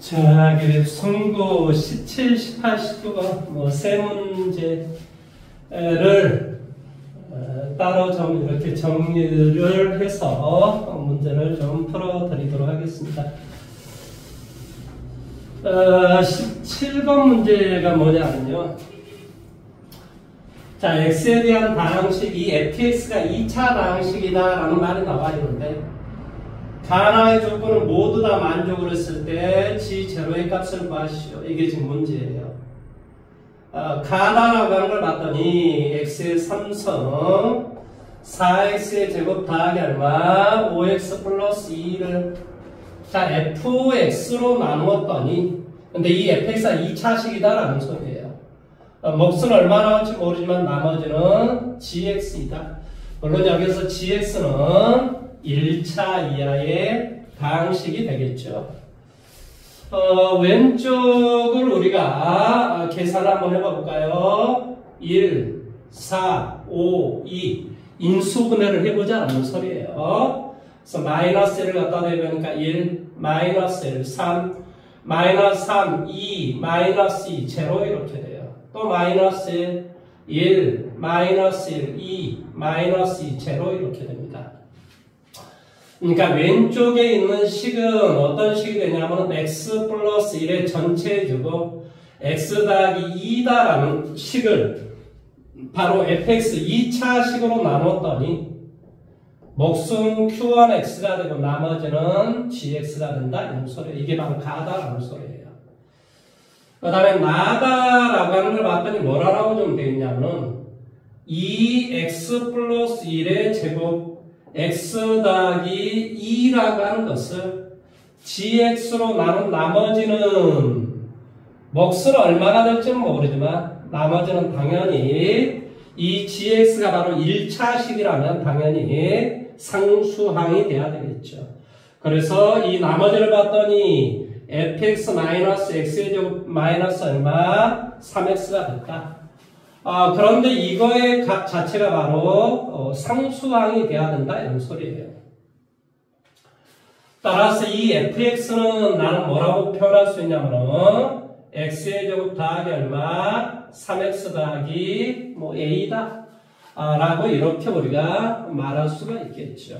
자, 그래서 성고 17, 18, 19가 세 문제를 따로 좀 이렇게 정리를 해서 문제를 좀 풀어드리도록 하겠습니다. 17번 문제가 뭐냐면요. 자, x에 대한 다항식, 이 fx가 2차 다항식이다라는 말이 나와 있는데, 가나의 조건을 모두 다 만족을 했을 때 g0의 값을 구하시오. 이게 지금 문제예요. 가나라고 하는 걸 봤더니 x의 3성 4x의 제곱 더하기 얼마 5x 플러스 2를 자 fx로 나누었더니 근데 이 fx가 2차식이다라는 소리예요. 몫은 얼마 나올지 모르지만 나머지는 gx이다. 물론 여기서 gx는 1차 이하의 다항식이 되겠죠. 왼쪽을 우리가 계산을 한번 해봐 볼까요? 1, 4, 5, 2 인수분해를 해보자라는 소리예요. 그래서 마이너스 1을 갖다 대보니까 1, 마이너스 1, 3, 마이너스 3, 2, 마이너스 2, 0 이렇게 돼요. 또 마이너스 1, 1, 마이너스 1, 2, 마이너스 2, 0 이렇게 됩니다. 그러니까 왼쪽에 있는 식은 어떤 식이 되냐면 x 플러스 1의 전체 주고 x 더하기 2다라는 식을 바로 fx 2차 식으로 나눴더니 몫은 q1x가 되고 나머지는 gx가 된다 이런 소리예요. 이게 바로 가다라는 소리예요. 그 다음에 나다라고 하는 걸 봤더니 뭐라고 좀 되어 있냐면 2x 플러스 1의 제곱 x 더하기 2라고 하는 것을 gx로 나눈 나머지는 몫은 얼마가 될지는 모르지만 나머지는 당연히 이 gx가 바로 1차식이라면 당연히 상수항이 돼야 되겠죠. 그래서 이 나머지를 봤더니 fx 마이너스 x의 제곱 마이너스 얼마? 3x가 됐다. 그런데 이거의 값 자체가 바로 상수항이 돼야 된다 이런 소리예요. 따라서 이 fx는 나는 뭐라고 표현할 수 있냐면은 x의 제곱 더하기 얼마 3x 더하기 a다 라고 이렇게 우리가 말할 수가 있겠죠.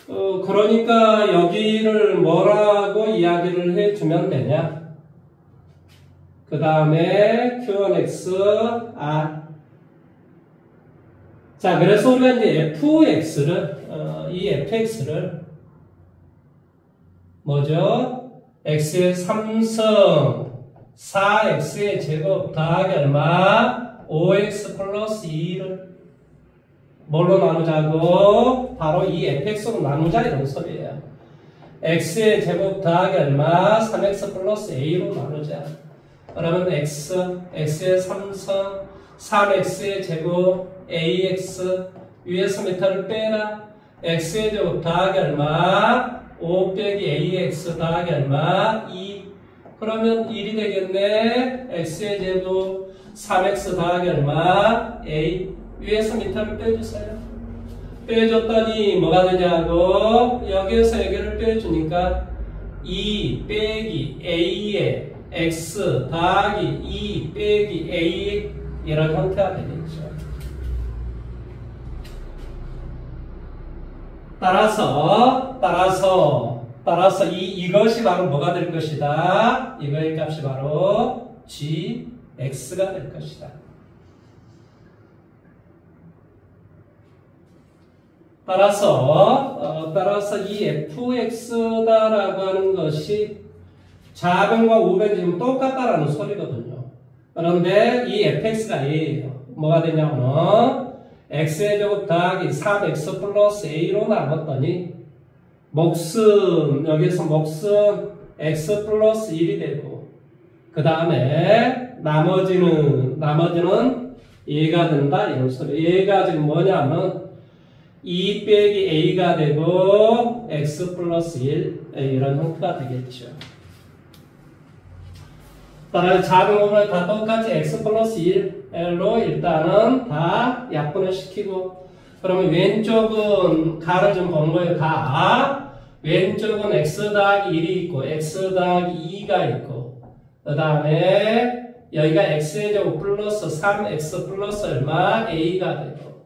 그러니까 여기를 뭐라고 이야기를 해주면 되냐? 그 다음에 q1x r 자 그래서 우리가 이제 fx를 이 fx를 뭐죠? x의 3성 4x의 제곱 더하기 얼마 5x 플러스 2를 뭘로 나누자고? 바로 이 fx로 나누자 이런 소리예요. x의 제곱 더하기 얼마 3x 플러스 a로 나누자. 그러면 x의 3성, 3x의 제곱, ax, 위에서 메타를 빼라. x의 제곱 더하기 얼마? 5 빼기 ax 더하기 얼마? 2. 그러면 1이 되겠네. x의 제곱, 3x 더하기 얼마? a. 위에서 메타를 빼주세요. 빼줬더니 뭐가 되냐고? 여기에서 여기를 빼주니까 2 빼기 a의 x 더하기 2 빼기 a 이런 형태가 되겠죠. 따라서 이것이 바로 뭐가 될 것이다? 이거의 값이 바로 gx가 될 것이다. 따라서 이 fx다라고 하는 것이 좌변과 우변이 지금 똑같다라는 소리거든요. 그런데 이 fx가 a예요. 뭐가 되냐면 x의 제곱 더하기 3x 플러스 a로 나눴더니 여기서 몫은 x 플러스 1이 되고 그 다음에 나머지는 얘가 된다 이런 소리. 얘가 지금 뭐냐면 2 빼기 a가 되고 x 플러스 1 이런 형태가 되겠죠. 따라서 작은 부분을 다 똑같이 x 플러스 1로 일단은 다 약분을 시키고 그러면 왼쪽은 가를 좀 본 거예요. 가 왼쪽은 x 더하기 1이 있고 x 더하기 2가 있고 그 다음에 여기가 x의 제곱 플러스 3x 플러스 얼마? a가 되고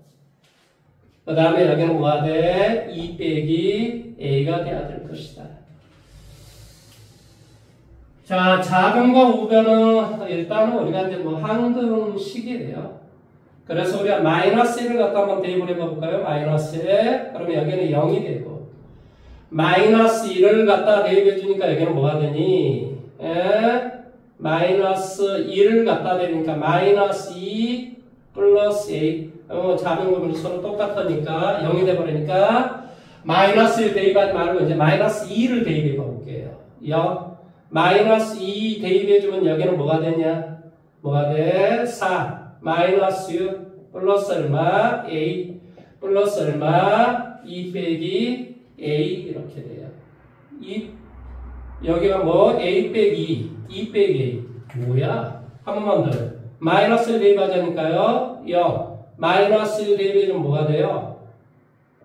그 다음에 여기는 뭐가 돼? 2 빼기 a가 돼야 될 것이다. 자, 자변과 우변은 일단은 우리가 이제 뭐 항등식이에요. 그래서 우리가 마이너스 1을 갖다 한번 대입을 해볼까요? 마이너스 1. 그러면 여기는 0이 되고 마이너스 1을 갖다 대입해 주니까 여기는 뭐가 되니? 마이너스 1을 갖다 대니까 마이너스 2 플러스 a. 자변과 서로 똑같으니까 0이 돼버리니까 마이너스 1 대입하지 말고 이제 마이너스 2를 대입해 볼게요. 0. 마이너스 2 대입해주면 여기는 뭐가 되냐? 뭐가 돼? 4 마이너스 6 플러스 얼마? a 플러스 얼마? 2 빼기 a 이렇게 돼요. 여기가 뭐? a 빼기 2 빼기 a 뭐야? 한 번만 더 마이너스 1 대입하자니까요. 0 마이너스 1 대입해주면 뭐가 돼요?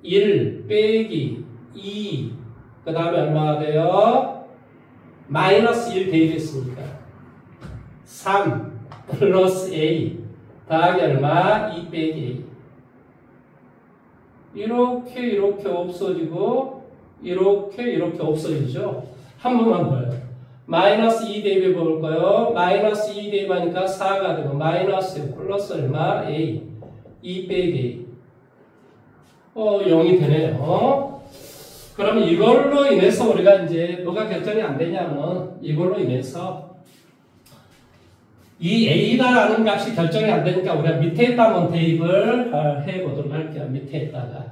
1 빼기 2 그 다음에 얼마가 돼요? 마이너스 1 대입했으니까 3 플러스 a 더하기 얼마? 2 빼기 a 이렇게 없어지고 이렇게 없어지죠. 한 번만 더요. 마이너스 2 대입해 볼까요? 마이너스 2 대입하니까 4가 되고 마이너스 6 플러스 얼마? a 2 빼기 a 0이 되네요. 그러면 이걸로 인해서 우리가 이제 뭐가 결정이 안 되냐면 이걸로 인해서 이 a다라는 값이 결정이 안 되니까 우리가 밑에다 한번 대입을 해보도록 할게요. 밑에다가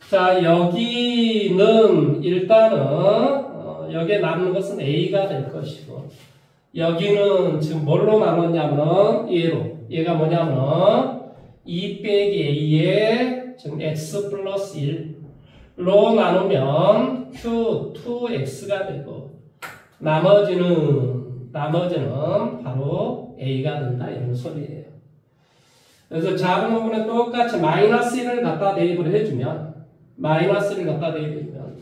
자 여기는 일단은 여기에 남는 것은 a가 될 것이고 여기는 지금 뭘로 나눴냐면 얘가 뭐냐면 2 빼기 a에 지금 x 플러스 1 로 나누면 q2x가 되고 나머지는 바로 a가 된다 이런 소리예요. 그래서 작은 부분에 똑같이 마이너스 1을 갖다 대입을 해주면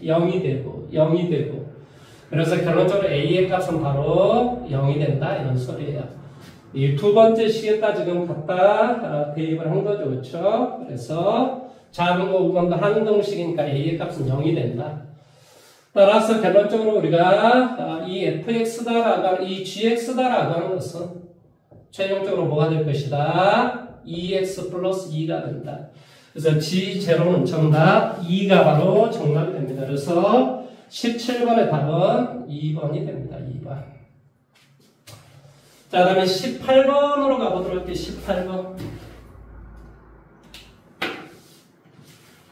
0이 되고 그래서 결론적으로 a의 값은 바로 0이 된다 이런 소리예요. 이 두 번째 식에다 지금 갖다 대입을 한 거죠. 그렇죠? 그래서 자변과 우변도 항등식이니까 a의 값은 0이 된다. 따라서 결론적으로 우리가 이 fx다라고 하는 이 gx다라고 하는 것은 최종적으로 뭐가 될 것이다? 2x 플러스 2가 된다. 그래서 g0는 정답 2가 바로 정답이 됩니다. 그래서 17번의 답은 2번이 됩니다. 2번. 자, 그 다음에 18번으로 가보도록 할게요. 18번.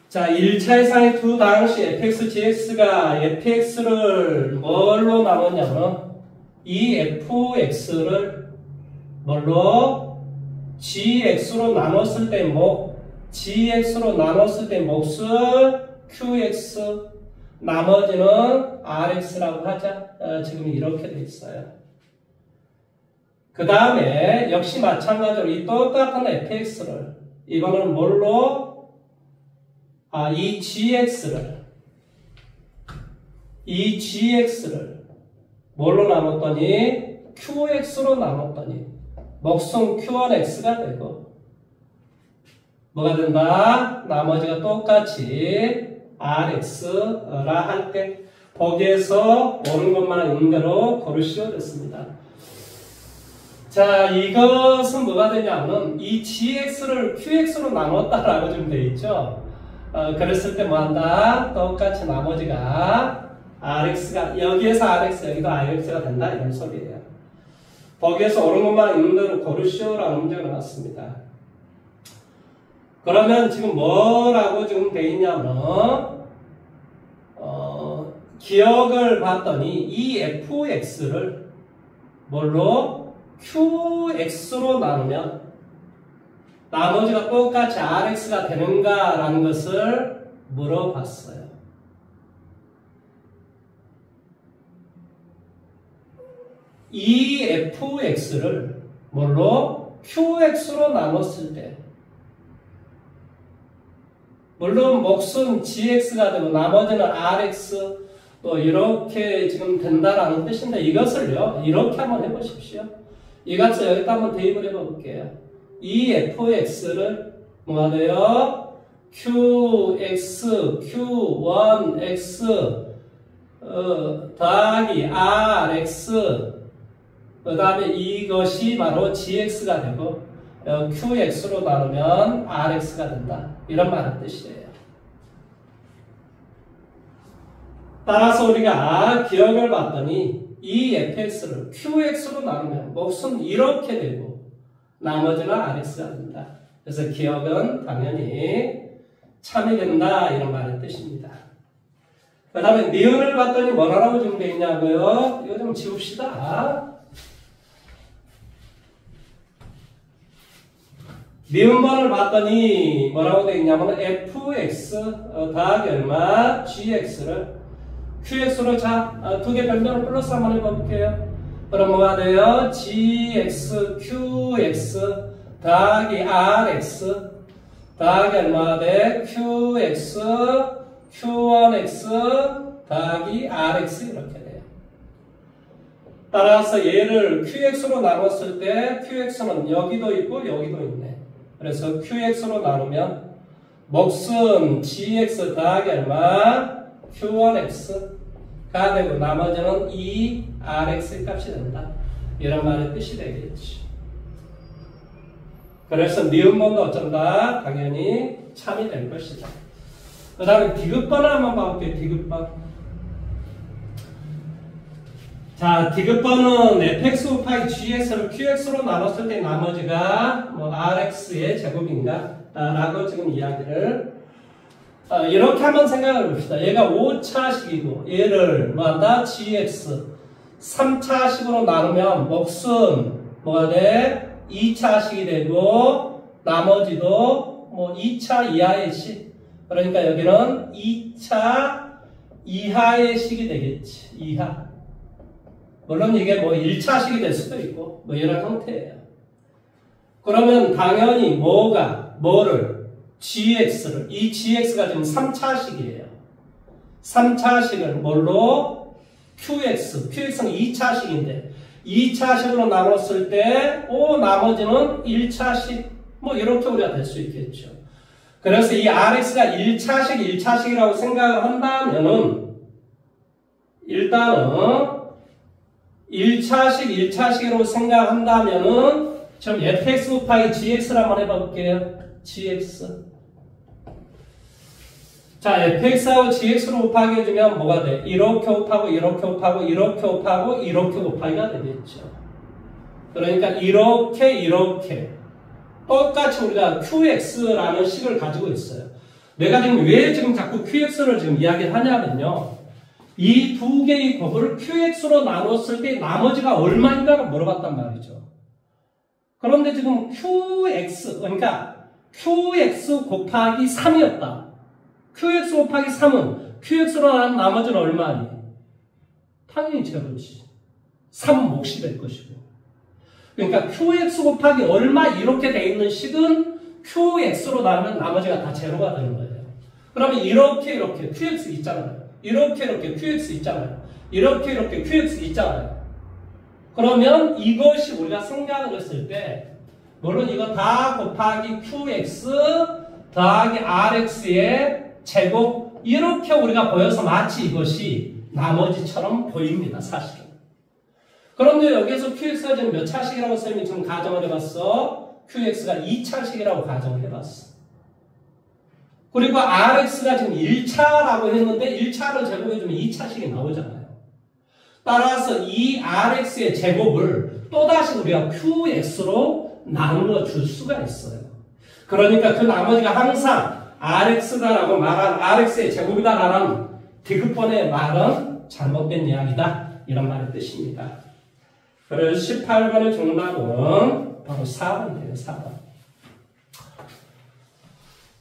자, 1차 이상의 두 다항식 fx, gx가 fx를 뭘로 나눴냐면 이 fx를 뭘로? gx로 나눴을 때 gx로 나눴을 때 몫을 qx 나머지는 rx라고 하자. 지금 이렇게 돼 있어요. 그 다음에 역시 마찬가지로 이 똑같은 fx를 이거는 뭘로? 이 gx를 뭘로 나눴더니 qx로 나눴더니 목숨 q1x가 되고 뭐가 된다? 나머지가 똑같이 rx라 할 때 보기에서 옳은 것만 있는 대로 고르시오 됐습니다. 자, 이것은 뭐가 되냐면 이 gx를 qx로 나눴다라고 좀 돼 있죠. 그랬을 때 뭐 한다? 똑같이 나머지가 rx가 여기에서 rx 여기도 rx가 된다 이런 소리예요. 거기에서 옳은 것만 있는 대로 고르시오라는 문제가 나왔습니다. 그러면 지금 뭐라고 지금 돼 있냐면 기억을 봤더니 이 fx를 뭘로? qx로 나누면 나머지가 똑같이 rx가 되는가 라는 것을 물어봤어요. 이 fx를 뭘로? qx로 나눴을 때 물론 몫은 gx가 되고 나머지는 rx 또 이렇게 지금 된다라는 뜻인데 이것을요 이렇게 한번 해보십시오. 이 값을 여기다 한번 대입을 해볼게요. 이 fx를 뭐가 돼요? qx, q1x 더하기 rx 그 다음에 이것이 바로 gx가 되고 qx로 나누면 rx가 된다. 이런 말의 뜻이에요. 따라서 우리가 기억을 봤더니 이 fx를 qx로 나누면 몫은 이렇게 되고 나머지는 rx가 된다. 그래서 기억은 당연히 참이 된다. 이런 말의 뜻입니다. 그 다음에 니은을 봤더니 뭐라고 준비되어 있냐고요? 이거 좀 지웁시다. 니은번을 봤더니 뭐라고 되어 있냐면 fx 더하기 얼마 gx를 qx로 자, 두 개 변변을 플러스 한번 해볼게요. 그럼 뭐가 돼요? gx, qx 더하기 rx 더하기 얼마가 돼? qx, q1x 더하기 rx 이렇게 돼요. 따라서 얘를 qx로 나눴을 때 qx는 여기도 있고 여기도 있네. 그래서 qx로 나누면 몫은 gx 더하기 얼마? q1x가 되고 나머지는 이 rx 값이 된다. 이런 말의 뜻이 되겠지. 그래서 니은번도 어쩐다? 당연히 참이 될 것이다. 그 다음에 디귿번을 한번 봐볼게요. 디귿번. 자, 디귿번은 fx 곱하기 gx를 qx로 나눴을 때 나머지가 뭐 rx의 제곱인가? 라고 지금 이야기를 이렇게 한번 생각해 봅시다. 얘가 5차식이고 얘를 뭐한다? gx 3차식으로 나누면 몫은 뭐가 돼? 2차식이 되고 나머지도 뭐 2차 이하의 식. 그러니까 여기는 2차 이하의 식이 되겠지. 이하. 물론 이게 뭐 1차식이 될 수도 있고 뭐 이런 형태예요. 그러면 당연히 뭐를 gx를 이 gx가 지금 3차식이에요. 3차식을 뭘로? qx는 2차식인데 2차식으로 나눴을 때 나머지는 1차식 뭐 이렇게 우리가 될 수 있겠죠. 그래서 이 rx가 1차식이라고 생각을 한다면은 일단은 1차식이라고 생각한다면은 지금 fx 곱하기 gx를 한번 해볼게요. gx. 자, fx하고 gx로 곱하기 해주면 뭐가 돼? 이렇게 곱하고 이렇게 곱하고 이렇게 곱하고 이렇게 곱하기가 되겠죠. 그러니까 이렇게 똑같이 우리가 qx라는 식을 가지고 있어요. 내가 지금 왜 지금 자꾸 qx를 지금 이야기를 하냐면요. 이 두 개의 곱을 qx로 나눴을 때 나머지가 얼마인가를 물어봤단 말이죠. 그런데 지금 qx, 그러니까 qx 곱하기 3이었다. qx 곱하기 3은 qx로 나눈 나머지는 얼마니? 당연히 제로지. 3은 몫이 될 것이고. 그러니까 qx 곱하기 얼마 이렇게 돼 있는 식은 qx로 나누면 나머지가 다 제로가 되는 거예요. 그러면 이렇게 qx 있잖아요. 이렇게 qx 있잖아요. 이렇게 qx 있잖아요. 그러면 이것이 우리가 생각을 했을 때 물론 이거 다 곱하기 qx 더하기 rx의 제곱 이렇게 우리가 보여서 마치 이것이 나머지처럼 보입니다. 사실은. 그런데 여기서 qx가 지금 몇 차식이라고 선생님이 지금 가정을 해봤어? qx가 2차식이라고 가정을 해봤어. 그리고 rx가 지금 1차라고 했는데 1차를 제곱해주면 2차식이 나오잖아요. 따라서 이 rx의 제곱을 또다시 우리가 qx로 나누어 줄 수가 있어요. 그러니까 그 나머지가 항상 rx다라고 말한 rx의 제곱이다라는 디귿번의 말은 잘못된 이야기다. 이런 말의 뜻입니다. 그래서 18번의 정답은 바로 4번 돼요. 4번.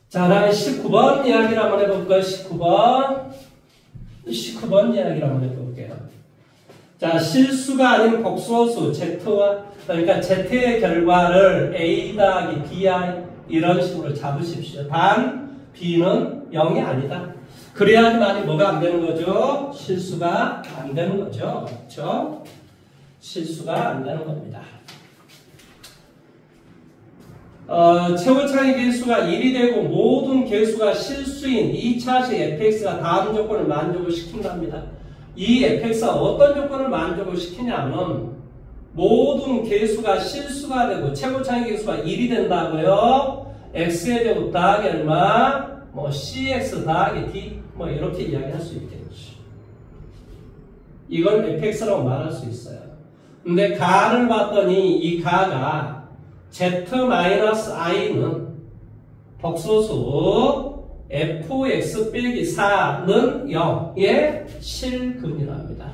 자, 다음에 19번 이야기를 한번 해볼까요? 19번 이야기를 한번 해볼게요. 자, 실수가 아닌 복소수 Z와 그러니까 Z의 결과를 A 더하기 BI 이런 식으로 잡으십시오. 단 b는 0이 아니다. 그래야지만이 뭐가 안 되는 거죠? 실수가 안 되는 거죠. 그렇죠? 실수가 안 되는 겁니다. 최고차이 개수가 1이 되고 모든 개수가 실수인 2차식 fx가 다음 조건을 만족을 시킨답니다. 이 fx가 어떤 조건을 만족을 시키냐면 모든 개수가 실수가 되고 최고차이 개수가 1이 된다고요. x의 제곱 더하기 얼마? 뭐 cx 더하기 d 뭐 이렇게 이야기할 수 있겠죠. 이걸 fx라고 말할 수 있어요. 근데 가를 봤더니 이 가가 z-i는 복소수 fx 빼기 4는 0의 실근이랍니다.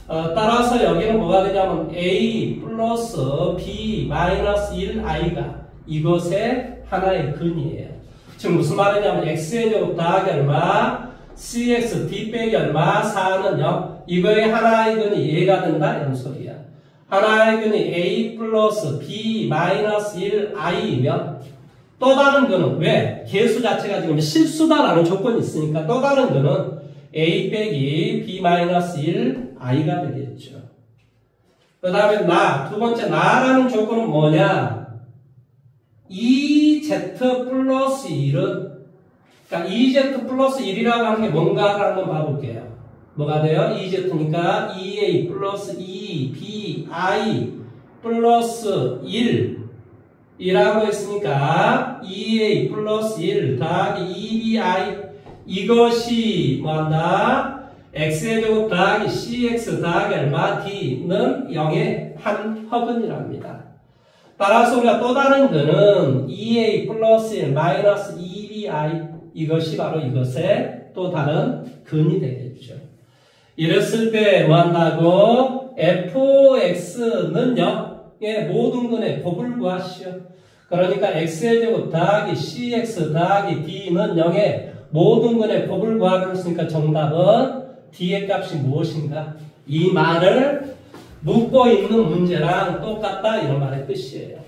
따라서 여기는 뭐가 되냐면 a 플러스 b 마이너스 1i가 이것의 하나의 근이에요. 지금 무슨 말이냐면 x의 제곱 더하기 얼마, cx d 빼기 얼마, 4는 0. 이거의 하나의 근이 얘가 된다 이런 소리야. 하나의 근이 a 플러스 b 마이너스 1i면 또 다른 근은 왜? 개수 자체가 지금 실수다라는 조건이 있으니까 또 다른 근은 a 빼기 b 마이너스 1i가 되겠죠. 그 다음에 두 번째 나라는 조건은 뭐냐? 2z 플러스 1은 그러니까 2z 플러스 1이라고 하는 게 뭔가를 한번 봐볼게요. 뭐가 돼요? 2z니까 2a 플러스 2bi 플러스 1이라고 했으니까 2a 플러스 1 더하기 2bi 이것이 뭐한다? x의 제곱 더하기 cx 더하기 얼마 d는 0의 한 허근이랍니다. 따라서 우리가 또 다른 거는 2a 플러스 1 마이너스 2bi 이것이 바로 이것의 또 다른 근이 되겠죠. 이랬을 때 뭐 한다고? fx는 0의 모든 근의 곱을 구하시오. 그러니까 x의 제곱 더하기 cx 더하기 d는 0의 모든 근의 곱을 구하기로 했으니까 정답은 d의 값이 무엇인가? 이 말을 묻고 있는 문제랑 똑같다 이런 말의 뜻이에요.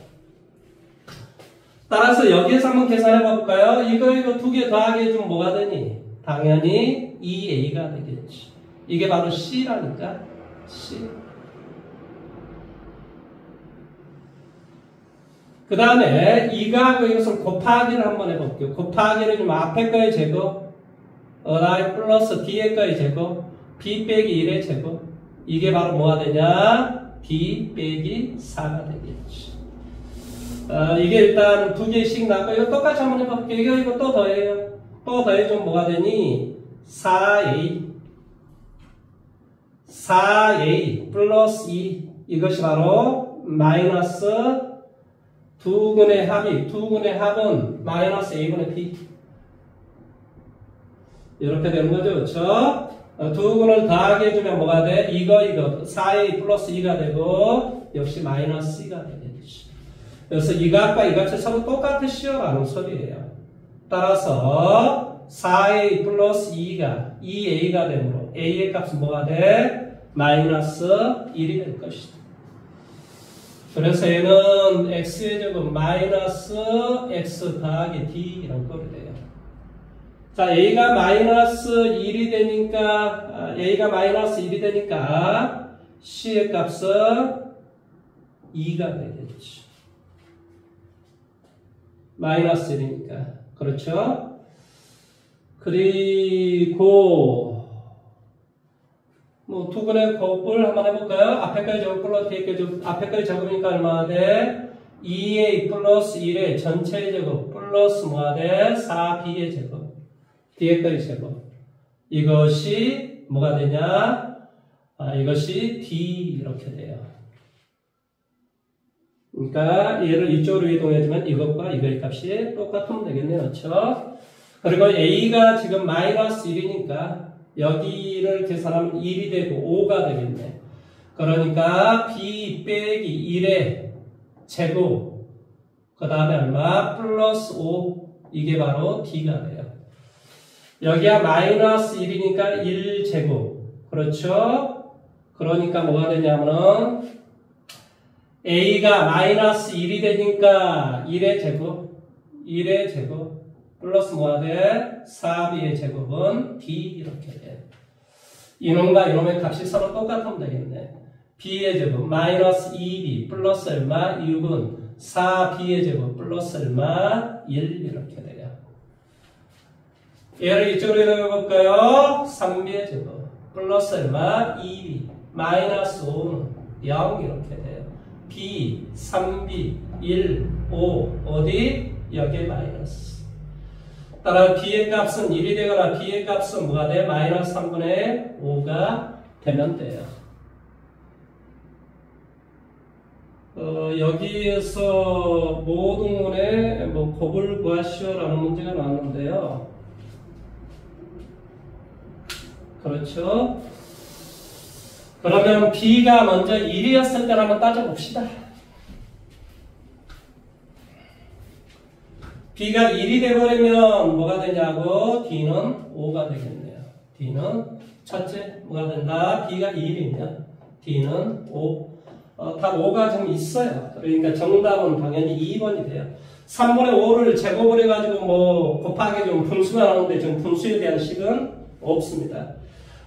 따라서 여기에서 한번 계산해 볼까요? 이거 두 개 더하기 해주면 뭐가 되니? 당연히 2a가 되겠지. 이게 바로 c라니까 c. 그 다음에 이거하고 이것을 곱하기를 한번 해볼게요. 곱하기를 좀 앞에 거의 제곱, 다음에 플러스 뒤에 거의 제곱, b 빼기 1의 제곱. 이게 바로 뭐가 되냐? d 빼기 4가 되겠지. 이게 일단 두 개씩 나고 이거 똑같이 한번 해볼게요. 이거 또 더해요. 또 더해주면 뭐가 되니? 4a 플러스 2 이것이 바로 마이너스 두 근의 합은 마이너스 a분의 b 이렇게 되는 거죠. 그렇죠? 두 근을 더하게 해주면 뭐가 돼? 이거 4a 플러스 2가 되고 역시 마이너스 2가 되겠지. 그래서 이 값과 이 값이 서로 똑같으시오 라는 소리예요. 따라서 4a 플러스 2가 2a가 되므로 a의 값은 뭐가 돼? 마이너스 1이 될 것이다. 그래서 얘는 x의 제곱 마이너스 x 더하기 d 이런 꼴이 돼요. 자, a가 마이너스 1이 되니까 c의 값은 2가 되겠지. 마이너스 1이니까. 그렇죠? 그리고 두 근의 곱을 한번 해볼까요? 앞에까지 적을 플러스 뒤에까지 적을, 앞에까지 적으니까 얼마나 돼? 2a 플러스 1의 전체의 제곱 플러스 뭐가 돼? 4b의 제곱 뒤에까지 제곱. 이것이 뭐가 되냐? 이것이 d 이렇게 돼요. 그러니까 얘를 이쪽으로 이동해주면 이것과 이거의 값이 똑같으면 되겠네요. 그렇죠? 그리고 a가 지금 마이너스 1이니까 여기를 계산하면 1이 되고 5가 되겠네. 그러니까 b 빼기 1의 제곱 그 다음에 얼마? 플러스 5 이게 바로 d가 돼요. 여기가 마이너스 1이니까 1제곱 그렇죠? 그러니까 뭐가 되냐면은 a가 마이너스 1이 되니까 1의 제곱 플러스 뭐가 돼? 4b의 제곱은 d 이렇게 돼. 이놈과 이놈의 값이 서로 똑같으면 되겠네. b의 제곱 마이너스 2b 플러스 얼마? 6은 4b의 제곱 플러스 얼마? 1 이렇게 돼요. 얘를 이쪽으로 해볼까요? 3b의 제곱 플러스 얼마? 2b 마이너스 5는 0 이렇게 돼요. b, 3b, 1, 5 어디? 여기에 마이너스. 따라 b의 값은 1이 되거나 b의 값은 뭐가 돼? 마이너스 3분의 5가 되면 돼요. 여기에서 모동문에 뭐 곱을 구하시오라는 문제가 나왔는데요. 그렇죠? 그러면 b가 먼저 1이었을 때 한번 따져봅시다. b가 1이 되버리면 뭐가 되냐고? d는 5가 되겠네요. d는 첫째 뭐가 된다? b가 1이면 d는 5. 답 5가 좀 있어요. 그러니까 정답은 당연히 2번이 돼요. 3분의 5를 제곱을 해가지고 뭐 곱하기 좀 분수가 나오는데 지금 분수에 대한 식은 없습니다.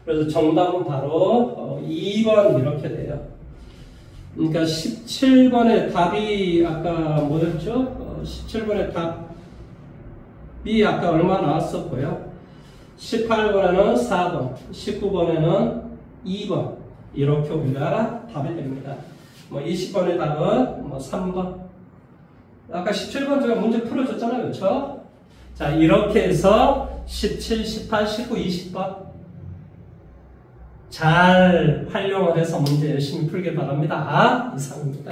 그래서 정답은 바로 2번 이렇게 돼요. 그러니까 17번의 답이 아까 뭐였죠? 17번의 답이 아까 얼마 나왔었고요. 18번에는 4번, 19번에는 2번 이렇게 우리가 답이 됩니다. 뭐 20번의 답은 뭐 3번. 아까 17번 제가 문제 풀어줬잖아요. 그렇죠? 자, 이렇게 해서 17, 18, 19, 20번 잘 활용을 해서 문제 열심히 풀길 바랍니다. 이상입니다.